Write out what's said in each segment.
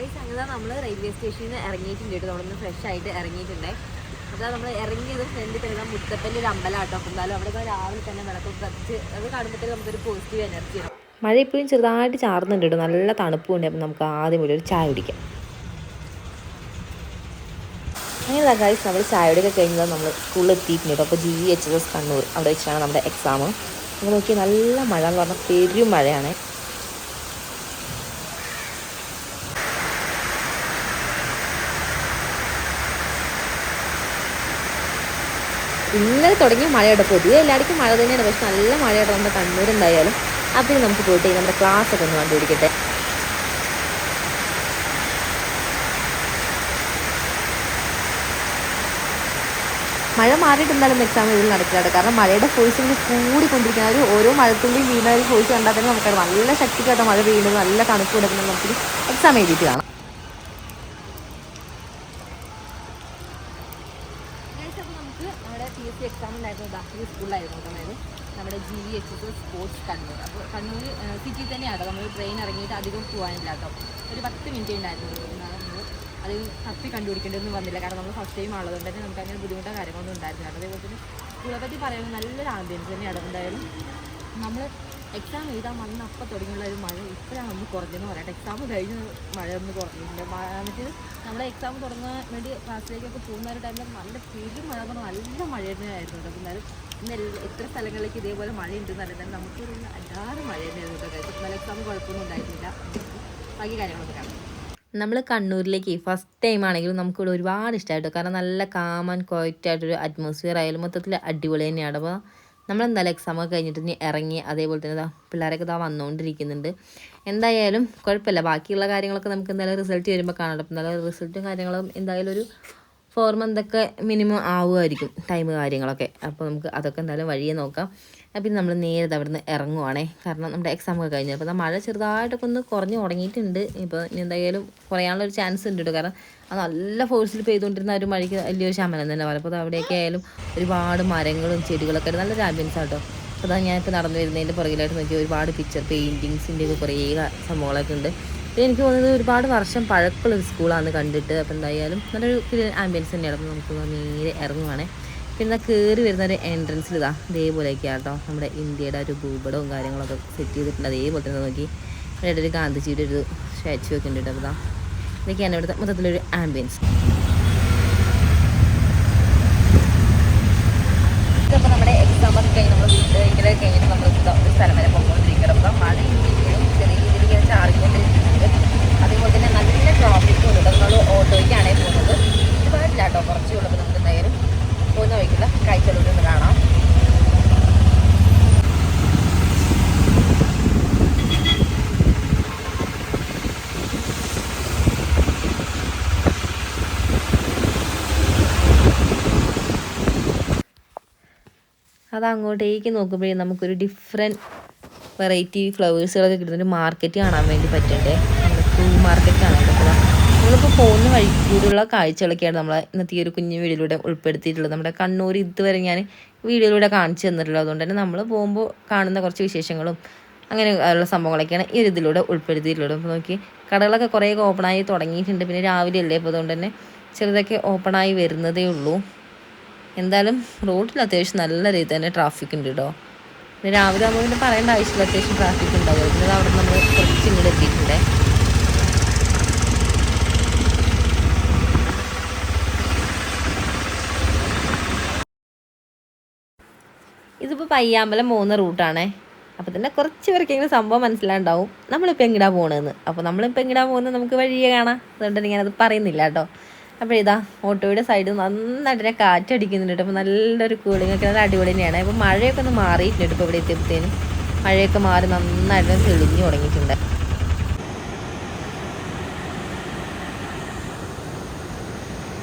Guys അങ്ങനെ നമ്മൾ railway സ്റ്റേഷനിൽ നിന്ന് ഇറങ്ങിയിട്ടുണ്ട് കേട്ടോ. നമ്മളൊന്ന് ഫ്രഷ് ആയിട്ട് ഇറങ്ങിയിട്ടുണ്ട്. അതാ നമ്മൾ ഇറങ്ങിയത് ഫ്രണ്ടിൽ തന്നെ മുത്തപ്പൻ്റെ ഒരു അമ്പലമാട്ടോ. അപ്പം എന്തായാലും അവിടെ രാവിലെ തന്നെ വിളക്കൊക്കെ കത്തിച്ച് അത് കാണുമ്പോഴത്തേക്ക് നമുക്കൊരു പോസിറ്റീവ് എനർജി ആണ്. മഴ ഇപ്പോഴും ചെറുതായിട്ട് ചാർന്നുണ്ട് കേട്ടോ, നല്ല തണുപ്പുണ്ട്. അപ്പം നമുക്ക് ആദ്യം ഒരു ചായ കുടിക്കാം. അങ്ങനെ ഗൈസ് നമ്മൾ ചായയുടെയൊക്കെ കഴിഞ്ഞാൽ നമ്മൾ സ്കൂളിൽ എത്തിയിട്ടുണ്ട് കേട്ടോ. അപ്പോൾ GVHS കണ്ണൂർ അവിടെ വെച്ചാണ് നമ്മുടെ എക്സാം. നമ്മൾ നോക്കിയാൽ നല്ല മഴ എന്ന് പറഞ്ഞാൽ പെരും മഴയാണ്. ഇന്നലെ തുടങ്ങിയ മഴയുടെ പൊതുവെ എല്ലാവർക്കും മഴ തന്നെയാണ്. പക്ഷെ നല്ല മഴയുടെ നമ്മുടെ കണ്ണൂർ എന്തായാലും. അപ്പോൾ നമുക്ക് പോയിട്ട് നമ്മുടെ ക്ലാസ്സൊക്കെ ഒന്ന് കണ്ടുപിടിക്കട്ടെ. മഴ മാറിയിട്ടുണ്ടാലും എക്സാം ഇതിൽ നടക്കില്ല. കാരണം മഴയുടെ ഫോഴ്സ് ഇങ്ങനെ കൂടിക്കൊണ്ടിരിക്കുന്ന ഒരു ഓരോ മഴത്തുള്ളിയും വീണ ഒരു ഫോഴ്സ് കണ്ടാൽ തന്നെ നമുക്കത് നല്ല ശക്തിക്കായിട്ട് മഴ പെയ്യുന്നത്, നല്ല തണുപ്പ് കിടക്കുന്നത് നമുക്ക് എക്സാം എഴുതിയിട്ട് കാണാം. PSC എക്സാം ഉണ്ടായിരുന്നു ഈ സ്കൂളിലായിരുന്നു. അതായത് നമ്മുടെ GVHS സ്പോർട്സ് കണ്ണൂർ. അപ്പോൾ കണ്ണൂർ സിറ്റിയിൽ തന്നെയാണ് നമ്മൾ ട്രെയിൻ ഇറങ്ങിയിട്ട് അധികം പോകാനില്ല കേട്ടോ. ഒരു 10 മിനിറ്റ് ഉണ്ടായിരുന്നു. നമ്മൾ അത് തപ്പി കണ്ടുപിടിക്കേണ്ടതൊന്നും വന്നില്ല. കാരണം നമ്മൾ ഫസ്റ്റ് ടൈം ആളതുകൊണ്ട് തന്നെ നമുക്ക് അങ്ങനെ ബുദ്ധിമുട്ടോ കാര്യങ്ങളൊന്നും ഉണ്ടായിരുന്നില്ല. അതേപോലെ തന്നെ സ്കൂളെ പറ്റി പറയുന്നത് നല്ലൊരു ആംബിയൻസ് തന്നെയാണ്. എന്തായാലും നമ്മൾ എക്സാം എഴുതാൻ വന്ന അപ്പം തുടങ്ങിയുള്ള ഒരു മഴ ഇപ്പോഴാണ് ഒന്ന് കുറഞ്ഞെന്ന് പറയട്ടെ. എക്സാം കഴിഞ്ഞ് മഴ ഒന്ന് കുറഞ്ഞിട്ടുണ്ട്. എന്നിട്ട് നമ്മുടെ എക്സാം തുടങ്ങാൻ വേണ്ടി ക്ലാസ്സിലേക്കൊക്കെ പോകുന്ന ഒരു ടൈമിൽ നല്ല പെരും മഴ പറഞ്ഞാൽ നല്ല മഴ തന്നെയായിരുന്നു കേട്ടോ. എന്നാലും ഇന്ന് എത്ര സ്ഥലങ്ങളിലേക്ക് ഇതേപോലെ മഴ ഉണ്ടെന്ന് അറിയാൻ നമുക്കൊരു അല്ലാതെ മഴ തന്നെയായിരുന്നു കേട്ടോ. ഇന്നലെ എക്സാം കുഴപ്പമൊന്നും ഉണ്ടായിരുന്നില്ല. ബാക്കി കാര്യങ്ങളൊക്കെ കാണാം. നമ്മൾ കണ്ണൂരിലേക്ക് ഫസ്റ്റ് ടൈം ആണെങ്കിലും നമുക്കിവിടെ ഒരുപാട് ഇഷ്ടമായിട്ടോ. കാരണം നല്ല കാം ആൻഡ് ക്വയറ്റ് ആയിട്ടൊരു അറ്റ്മോസ്ഫിയർ ആയാലും മൊത്തത്തിൽ അടിപൊളി തന്നെയാണ്. അപ്പോൾ നമ്മളെന്തായാലും എക്സാമൊക്കെ കഴിഞ്ഞിട്ട് ഇനി ഇറങ്ങി. അതേപോലെ തന്നെ പിള്ളേരൊക്കെ വന്നുകൊണ്ടിരിക്കുന്നുണ്ട്. എന്തായാലും കുഴപ്പമില്ല. ബാക്കിയുള്ള കാര്യങ്ങളൊക്കെ നമുക്ക് എന്തായാലും റിസൾട്ട് വരുമ്പോൾ കാണാം. അപ്പം എന്തായാലും റിസൾട്ടും കാര്യങ്ങളും എന്തായാലും ഒരു 4 മന്തൊക്കെ മിനിമം ആവുമായിരിക്കും ടൈം കാര്യങ്ങളൊക്കെ. അപ്പോൾ നമുക്ക് അതൊക്കെ എന്തായാലും വഴിയെ നോക്കാം. പിന്നെ നമ്മൾ നേരെ അവിടെ നിന്ന് ഇറങ്ങുവാണേ. കാരണം നമ്മുടെ എക്സാമൊക്കെ കഴിഞ്ഞു. അപ്പോൾ മഴ ചെറുതായിട്ടൊക്കെ ഒന്ന് കുറഞ്ഞ് തുടങ്ങിയിട്ടുണ്ട്. ഇപ്പോൾ എന്തായാലും കുറയാനുള്ളൊരു ചാൻസ് ഉണ്ട് കേട്ടോ. കാരണം അത് നല്ല ഫോഴ്സിൽ പെയ്തുകൊണ്ടിരുന്ന ഒരു മഴയ്ക്ക് വലിയൊരു ശമനം തന്നെ പറയാം. അപ്പോൾ അവിടെയൊക്കെ ആയാലും ഒരുപാട് മരങ്ങളും ചെടികളൊക്കെ ആയിട്ട് നല്ലൊരു ആംബിയൻസ് ആട്ടോ. അപ്പോൾ അതാ ഞാനിപ്പോൾ നടന്നു വരുന്നതിൻ്റെ പുറകിലായിട്ട് നോക്കി ഒരുപാട് പിക്ചർ പെയിൻറ്റിങ്സിൻ്റെയൊക്കെ കുറേ സംഭവങ്ങളൊക്കെ ഉണ്ട്. പിന്നെ എനിക്ക് തോന്നുന്നത് ഒരുപാട് വർഷം പഴക്കമുള്ളൊരു സ്കൂളാണ് കണ്ടിട്ട്. അപ്പോൾ എന്തായാലും നല്ലൊരു ആംബിയൻസ് തന്നെയാണ്. അപ്പോൾ നമുക്ക് നേരെ ഇറങ്ങുവാണേ. പിന്നെ കയറി വരുന്ന ഒരു എൻട്രൻസിൽ ഇതേപോലെയൊക്കെയാണ് കേട്ടോ നമ്മുടെ ഇന്ത്യയുടെ ഒരു ഭൂപടവും കാര്യങ്ങളൊക്കെ സെറ്റ് ചെയ്തിട്ടുണ്ട്. അതേപോലെ തന്നെ നോക്കി ഇവിടെ ഒരു ഗാന്ധിജിയുടെ ഒരു സ്റ്റാച്ചു ഒക്കെ ഉണ്ട് കേട്ടോ. അപ്പോൾ ഇതൊക്കെയാണ് ഇവിടുത്തെ മൊത്തത്തിലൊരു ആംബിയൻസ്. അപ്പോൾ നമ്മുടെ എക്സാം ഒക്കെ കഴിഞ്ഞ് നമ്മൾ വീട്ടിൽ കഴിഞ്ഞിട്ട് നമ്മൾ ഒരു സ്ഥലം വരെ പോയിക്കൊണ്ടിരിക്കണം. അപ്പോൾ മഴ ചെറിയ രീതിയിൽ ഇങ്ങനെ ചാറിക്കൊണ്ടിരിക്കുന്നുണ്ട്. അതേപോലെ തന്നെ നല്ല ട്രാഫിക്കും ഉണ്ട്. നമ്മൾ ഓട്ടോയ്ക്കാണ് പോകുന്നത്. ഒരുപാടില്ല കേട്ടോ, കുറച്ചേ ഉള്ളൂ. അപ്പോൾ നമുക്ക് എന്തായാലും പോകുന്ന വഴിക്കുള്ള കാഴ്ചകളൊക്കെ ഒന്ന് കാണാം. അത് അങ്ങോട്ടേക്ക് നോക്കുമ്പോഴേ നമുക്കൊരു ഡിഫറെൻറ്റ് വെറൈറ്റി ഫ്ലവേഴ്സുകളൊക്കെ കിട്ടുന്നൊരു മാർക്കറ്റ് കാണാൻ വേണ്ടി പറ്റുന്നുണ്ട്. നമ്മൾ ഫ്രൂ മാർക്കറ്റ് കാണാൻ പറ്റുക. നമ്മളിപ്പോൾ പോകുന്ന വഴിക്കൂടെയുള്ള കാഴ്ചകളൊക്കെയാണ് നമ്മൾ ഇന്നത്തെ ഈ ഒരു കുഞ്ഞു വീഡിയോയിലൂടെ ഉൾപ്പെടുത്തിയിട്ടുള്ളത്. നമ്മുടെ കണ്ണൂർ ഇതുവരെ ഞാൻ വീഡിയോയിലൂടെ കാണിച്ചു തന്നിട്ടുള്ളത്. അതുകൊണ്ട് തന്നെ നമ്മൾ പോകുമ്പോൾ കാണുന്ന കുറച്ച് വിശേഷങ്ങളും അങ്ങനെ ഉള്ള സംഭവങ്ങളൊക്കെയാണ് ഈ ഒരു ഇതിലൂടെ ഉൾപ്പെടുത്തിയിട്ടുള്ളത്. അപ്പോൾ നോക്കി കടകളൊക്കെ കുറേയൊക്കെ ഓപ്പണായി തുടങ്ങിയിട്ടുണ്ട്. പിന്നെ രാവിലെ അല്ലേ, അപ്പോൾ അതുകൊണ്ട് തന്നെ ചെറുതൊക്കെ ഓപ്പണായി വരുന്നതേ ഉള്ളൂ. എന്തായാലും റോഡിൽ അത്യാവശ്യം നല്ല രീതിയിൽ തന്നെ ട്രാഫിക് ഉണ്ട് കേട്ടോ. പിന്നെ രാവിലെ ആകുമ്പോൾ പിന്നെ പറയേണ്ട ആവശ്യമില്ല, അത്യാവശ്യം ട്രാഫിക് ഉണ്ടാവും. പിന്നെ അവിടെ നമ്മൾ കുറച്ച് ഇങ്ങോട്ട് എത്തിയിട്ടുണ്ട്. ഇതിപ്പോൾ പയ്യാമ്പലം പോകുന്ന റൂട്ടാണേ. അപ്പോൾ തന്നെ കുറച്ച് പേർക്കെങ്കിലും സംഭവം മനസ്സിലാണ്ടാവും നമ്മളിപ്പോൾ എങ്ങനെയാണ് പോകണമെന്ന്. അപ്പോൾ നമ്മളിപ്പോൾ എങ്ങനെയാണ് പോകുന്നത് നമുക്ക് വഴിയെ കാണാം. അതുകൊണ്ട് തന്നെ ഞാനത് പറയുന്നില്ല കേട്ടോ. അപ്പോൾ ഇതാ ഓട്ടോയുടെ സൈഡിൽ നന്നായിട്ട് തന്നെ കാറ്റടിക്കുന്നുണ്ട്. അപ്പോൾ നല്ലൊരു കൂളിംഗ് ഒക്കെ നല്ല അടിപൊളി തന്നെയാണ്. അപ്പോൾ മഴയൊക്കെ ഒന്ന് മാറിയിട്ടുണ്ട്. ഇപ്പോൾ ഇവിടെ എത്തിയപ്പോഴത്തേനും മഴയൊക്കെ മാറി നന്നായിട്ട് തെളിഞ്ഞു തുടങ്ങിയിട്ടുണ്ട്.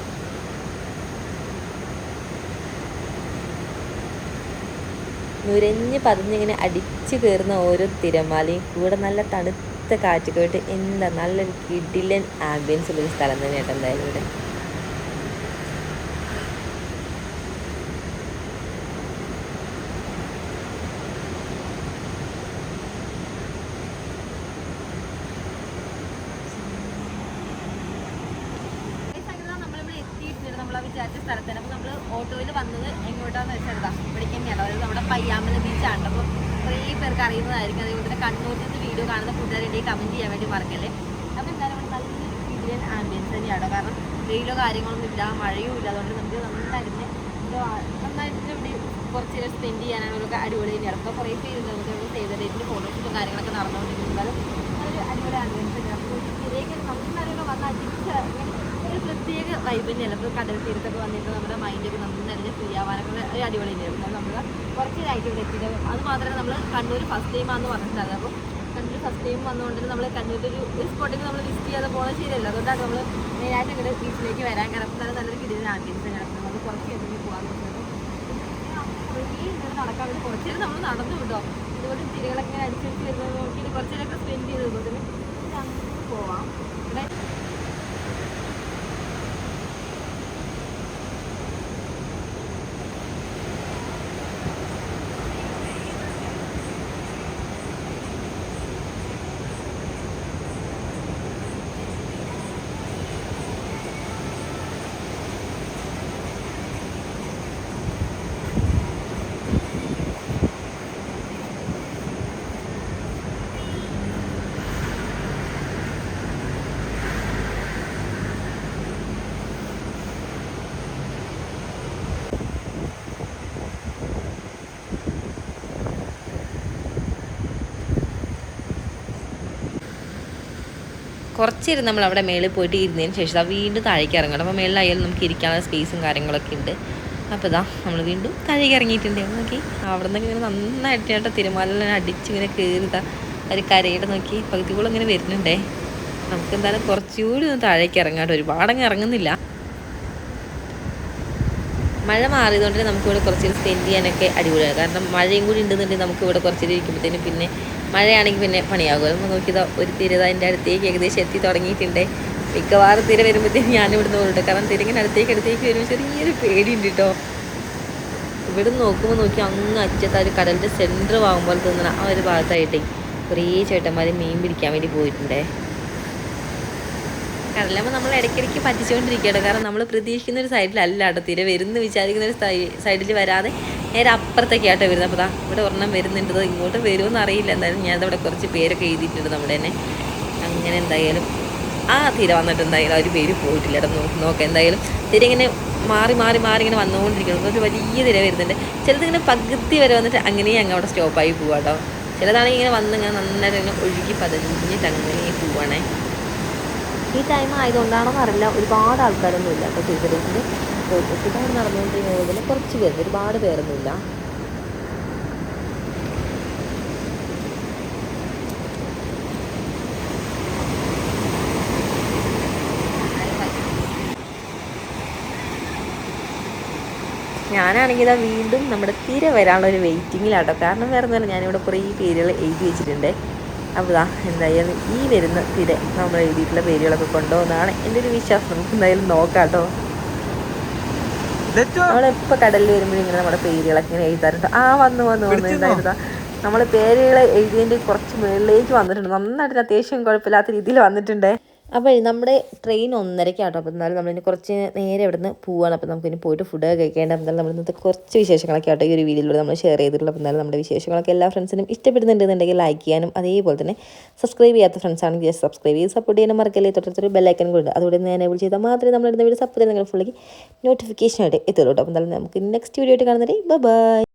നുരഞ്ഞ് പതിഞ്ഞിങ്ങനെ അടിച്ചു കയറുന്ന ഓരോ തിരമാലയും കൂടെ നല്ല തണുത്ത കാറ്റൊക്കെ ആയിട്ട് എന്താ നല്ലൊരു കിടിലൻ ആംബിയൻസ് ഉള്ളൊരു സ്ഥലം തന്നെയായിട്ട് എന്തായാലും ഇവിടെ. വിചാരിച്ച സ്ഥലത്താണ്. അപ്പോൾ നമ്മൾ ഓട്ടോയിൽ വന്നത് എങ്ങോട്ടാന്ന് വെച്ചാൽ ഇവിടേക്ക് തന്നെയാണ്, അതായത് നമ്മുടെ പയ്യാമ്പല ബീച്ചാണ്. അപ്പോൾ കുറേ പേർക്ക് അറിയുന്നതായിരിക്കും. അതേപോലെ തന്നെ കണ്ണൂരിൽ നിന്ന് വീഡിയോ കാണുന്ന കൂട്ടുകാരുണ്ടെങ്കിൽ കമൻറ്റ് ചെയ്യാൻ വേണ്ടി മറക്കല്ലേ. അപ്പോൾ എന്തായാലും ഇവിടെ നല്ലൊരു ഇന്ത്യൻ ആംബിയൻസ് തന്നെയാണ്, കാരണം വെയിലോ കാര്യങ്ങളൊന്നും ഇല്ല, മഴയും ഇല്ല. അതുകൊണ്ട് നമുക്ക് നന്നായിട്ട് ഇവിടെ കുറച്ച് നേരം സ്പെൻഡ് ചെയ്യാനാണൊക്കെ അടിപൊളി തന്നെയാണ്. അപ്പോൾ കുറേ പേര് നമുക്ക് ഇവിടെ സേവ് ദ ഡേറ്റിൻ്റെ ഫോട്ടോഷൂട്ടും കാര്യങ്ങളൊക്കെ നടന്നുകൊണ്ടിരിക്കുന്നത് അതൊരു അടിപൊളി ആംബിയൻസ് തന്നെയാണ്. അപ്പോൾ ഇതിലേക്ക് നന്നായിട്ട് വന്ന് അടിച്ച് ഒരു പ്രത്യേക വൈബ് തന്നെയല്ല. അപ്പോൾ കടൽ തീരത്തൊക്കെ വന്നിട്ട് നമ്മുടെ മൈൻഡൊക്കെ നന്നായിട്ട് ഫ്രീ ആവാനൊക്കെ ഒരു അടിപൊളി തന്നെയാണ്. പിന്നെ നമ്മൾ കുറച്ചതായിട്ട് ഇവിടെ എത്തിയത് അത് മാത്രമേ നമ്മൾ കണ്ണൂർ ഫസ്റ്റ് ടൈം ആണെന്ന് പറഞ്ഞിട്ടുണ്ടായിരുന്നു. അപ്പോൾ കണ്ണൂർ ഫസ്റ്റ് ടൈം വന്നുകൊണ്ട് നമ്മൾ കണ്ണൂരിൽ ഒരു സ്പോട്ടിൽ നമ്മൾ വിസിറ്റ് ചെയ്യാതെ പോകുന്നത് ശരിയല്ല. അതുകൊണ്ടാണ് നമ്മൾ മെയിനായിട്ട് ഇങ്ങനെ ബീച്ചിലേക്ക് വരാൻ കാരണം നല്ലൊരു കിടിലൻ ആംബിയൻസ് തന്നെയാണ്. നമ്മൾ കുറച്ച് കഴിഞ്ഞ് പോകാൻ നോക്കുന്നത് കുറേ ഇങ്ങനെ നടക്കാൻ വേണ്ടി കുറച്ച് നേരം നമ്മൾ നടന്നു കിട്ടോ. ഇതുപോലെ തിരികളൊക്കെ ഇങ്ങനെ അടിച്ചടിച്ച് വരുന്നത് നോക്കിയിട്ട് കുറച്ച് നേരമൊക്കെ സ്പെൻഡ് ചെയ്ത് പോകുന്നത് അങ്ങനെ പോവാം. ഇവിടെ കുറച്ചിരുന്ന് നമ്മൾ അവിടെ മേളിൽ പോയിട്ട് ഇരുന്നതിന് ശേഷം വീണ്ടും താഴേക്ക് ഇറങ്ങണം. അപ്പോൾ മേളിലായാലും നമുക്ക് ഇരിക്കാനുള്ള സ്പേസും കാര്യങ്ങളൊക്കെ ഉണ്ട്. അപ്പോൾ നമ്മൾ വീണ്ടും താഴേക്ക് ഇറങ്ങിയിട്ടുണ്ട്. നോക്കി അവിടെ നിന്ന് ഇങ്ങനെ നന്നായിട്ട് തിരുമാല അടിച്ചിങ്ങനെ കയറിതാ ഒരു കരയുടെ നോക്കി പകുതികളും ഇങ്ങനെ വരുന്നുണ്ടേ. നമുക്ക് എന്തായാലും കുറച്ചുകൂടി ഒന്ന് താഴേക്ക് ഇറങ്ങാട്ടോ, ഒരുപാടങ്ങ് ഇറങ്ങുന്നില്ല. മഴ മാറിയതുകൊണ്ട് നമുക്കിവിടെ കുറച്ചൊരു സ്പെൻഡ് ചെയ്യാനൊക്കെ അടിപൊളിയാണ്. കാരണം മഴയും കൂടി ഉണ്ടെന്നുണ്ടെങ്കിൽ നമുക്കിവിടെ കുറച്ചൊരു ഇരിക്കുമ്പോഴത്തേനും പിന്നെ മഴയാണെങ്കിൽ പിന്നെ പണിയാകും. നമ്മൾ നോക്കിയതാ ഒരു തിര അതിൻ്റെ അടുത്തേക്ക് ഏകദേശം എത്തി തുടങ്ങിയിട്ടുണ്ട്. മിക്കവാറും തിര വരുമ്പോഴത്തേക്കും ഞാനിവിടുന്ന് പോകട്ടെ, കാരണം തിരങ്ങനെ അടുത്തേക്ക് വരുമ്പോൾ ചെറിയൊരു പേടിയുണ്ട് കേട്ടോ. ഇവിടെ നോക്കുമ്പോൾ നോക്കി അങ്ങ് അറ്റത്ത് ഒരു കടലിൻ്റെ സെൻറ്റർ ആകുമ്പോൾ തോന്നണം ആ ഒരു ഭാഗത്തായിട്ടേ കുറേ ചേട്ടന്മാർ മീൻ പിടിക്കാൻ വേണ്ടി പോയിട്ടുണ്ടേ. കടലാകുമ്പോൾ നമ്മൾ ഇടയ്ക്കിടയ്ക്ക് പറ്റിച്ചുകൊണ്ടിരിക്കുകയാണ്, കാരണം നമ്മൾ പ്രതീക്ഷിക്കുന്ന ഒരു സൈഡിലല്ല കേട്ടോ തിര വരുന്ന വിചാരിക്കുന്ന ഒരു സൈഡിൽ വരാതെ നേരെ അപ്പുറത്തേക്കാട്ടോ വരുന്നത്. അപ്പോൾ ഇവിടെ ഒരെണ്ണം വരുന്നുണ്ടോ ഇങ്ങോട്ട് വരുമെന്ന് അറിയില്ല. എന്തായാലും ഞാനതവിടെ കുറച്ച് പേരൊക്കെ എഴുതിയിട്ടുണ്ട് നമ്മുടെ തന്നെ. അങ്ങനെ എന്തായാലും ആ തിര വന്നിട്ട് എന്തായാലും ഒരു പേര് പോയിട്ടില്ല കേട്ടോ. നോക്കാം എന്തായാലും തിര ഇങ്ങനെ മാറി ഇങ്ങനെ വന്നുകൊണ്ടിരിക്കണം. ഒരു വലിയ തിര വരുന്നുണ്ട്. ചിലതിങ്ങനെ പകുതി വരെ വന്നിട്ട് അങ്ങനെ അങ്ങ് അവിടെ സ്റ്റോപ്പായി പോവാം കേട്ടോ. ചിലതാണെങ്കിൽ ഇങ്ങനെ വന്ന് ഇങ്ങനെ നന്നായിട്ട് ഇങ്ങനെ ഒഴുകി പതഞ്ഞിട്ട് അങ്ങനെ പോവാണേ. ഈ ടൈം ആയതുകൊണ്ടാണോ എന്നറിയില്ല, ഒരുപാട് ആൾക്കാരൊന്നും ഇല്ല കേട്ടോ. സീസറേറ്റിൽ ഫോട്ടോഷൂട്ടാണ് നടന്നുകൊണ്ടിരിക്കുന്നത് പോലെ കുറച്ച് പേര്, ഒരുപാട് പേരൊന്നുമില്ല. ഞാനാണെങ്കിൽ ഇതാ വീണ്ടും നമ്മുടെ തിര വരാനുള്ള ഒരു വെയിറ്റിങ്ങിലാട്ടോ. കാരണം വേറെ ഒന്നുമല്ല, ഞാനിവിടെ കുറേ പേരുകൾ എഴുതി വെച്ചിട്ടുണ്ട്. അപ്പോൾ എന്തായാലും ഈ വരുന്ന തിര നമ്മൾ എഴുതിയിട്ടുള്ള പേരുകളൊക്കെ കൊണ്ടുപോകുന്നതാണ് എൻ്റെ ഒരു വിശ്വാസം. നമുക്ക് എന്തായാലും നോക്കാം കേട്ടോ. നമ്മളെപ്പോൾ കടലിൽ വരുമ്പോഴും ഇങ്ങനെ നമ്മുടെ പേരുകളൊക്കെ ഇങ്ങനെ എഴുതാറുണ്ട്. വന്നു എന്തായിരുന്നു നമ്മൾ പേരുകൾ എഴുതിയതിൻ്റെ കുറച്ച് മുകളിലേക്ക് വന്നിട്ടുണ്ട്. നന്നായിട്ട് അത്യാവശ്യം കുഴപ്പമില്ലാത്ത രീതിയിൽ വന്നിട്ടുണ്ട്. അപ്പോൾ നമ്മുടെ ട്രെയിൻ 1:30 ആട്ടോ. അപ്പോൾ എന്നാലും നമ്മളിനി കുറച്ച് നേരെ ഇവിടെ നിന്ന് പോവുകയാണ്. അപ്പോൾ നമുക്കിനി പോയിട്ട് ഫുഡ് കഴിക്കേണ്ട. എന്നാലും നമ്മൾ ഇന്നത്തെ കുറച്ച് വിശേഷങ്ങളൊക്കെ ആട്ടോ ഈ ഒരു വീഡിയോയിലൂടെ നമ്മൾ ഷെയർ ചെയ്തിട്ടുള്ളൂ. അപ്പോൾ എന്നാലും നമ്മുടെ വിശേഷങ്ങളൊക്കെ എല്ലാ ഫ്രണ്ട്സിനും ഇഷ്ടപ്പെടുന്നുണ്ടെന്നുണ്ടെങ്കിൽ ലൈക്ക് ചെയ്യാനും അതേപോലെ തന്നെ സബ്സ്ക്രൈബ് ചെയ്യാത്ത ഫ്രണ്ട്സ് ആണെങ്കിൽ ജസ്റ്റ് സബ്സ്ക്രൈബ് ചെയ്ത് സപ്പോർട്ട് ചെയ്യാനും മറക്കല്ലേ. തൊട്ടടുത്തൊരു ബെല്ലൈക്കൺ കൂടെ അതുകൊണ്ട് തന്നെ എനേബിൾ ചെയ്താൽ മാത്രമേ നമ്മളിടുന്ന വീഡിയോ സപ്പോർട്ട് ചെയ്ത് നിങ്ങൾ ഫുള്ളി നോട്ടിഫിക്കേഷൻ ആയിട്ട് എത്തുള്ളൂ കേട്ടോ. അപ്പോൾ എന്തായാലും നമുക്ക് നെക്സ്റ്റ് വീഡിയോ ആയിട്ട് കാണുന്നത് ബൈ.